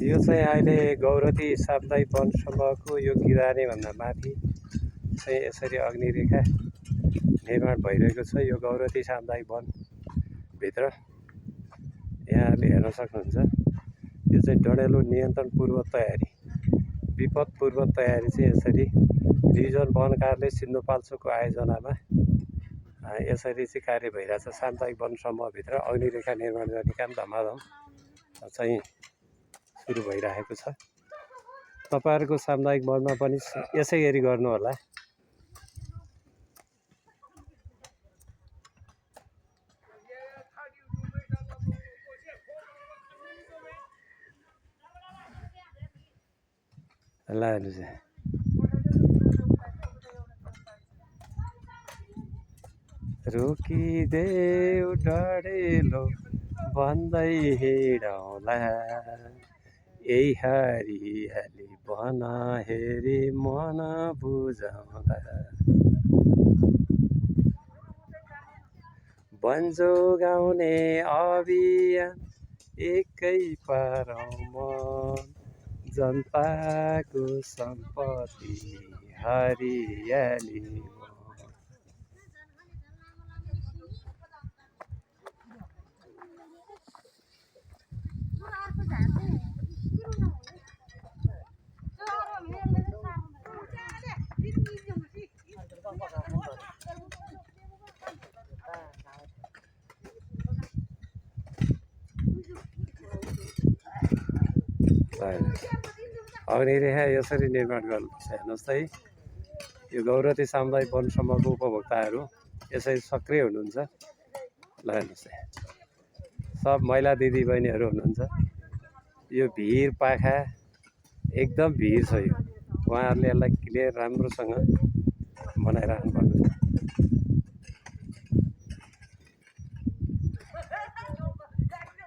यो चाहिँ अहिले गौरती साप्ताहिक वन समूहको यो गिराने भन्दा माथि चाहिँ यसरी अग्निरेखा निर्माण भइरहेको छ। यो गौरती साप्ताहिक वनभित्र यहाँले हेर्न सक्नुहुन्छ। यो चाहिँ डडेलो नियन्त्रण पूर्व तयारी, विपद पूर्व तयारी चाहिँ यसरी डिभिजन वन कार्यालय सिन्धुपाल्चोकको आयोजनामा यसरी चाहिँ कार्य भइरहेछ। साप्ताहिक वन समूहभित्र अग्निरेखा निर्माण गर्ने काम धमाधम चाहिँ सुरु भइरहेको छ। तपाईहरुको साप्ताहिक वनमा पनि यसै गरी गर्नु होला। ल रोकिदेऊ डडेलो भन्दै हिँडौँला, यही हरियाली वन हेरी मन बुझाउँला। वन जोगाउने अभियान एकै पारौँ मन, जनताको सम्पत्ति हरियाली वन। अग्निरेखा यसरी निर्माण गर्नुपर्छ। हेर्नुहोस् त है, यो गौरती सामुदायिक वन समूहको उपभोक्ताहरू यसरी सक्रिय हुनुहुन्छ। ल हेर्नुहोस् है, सब महिला दिदीबहिनीहरू हुनुहुन्छ। यो भिर पाखा एकदम भिर छ। यो उहाँहरूले यसलाई क्लियर राम्रोसँग बनाइराख्नु भएको छ।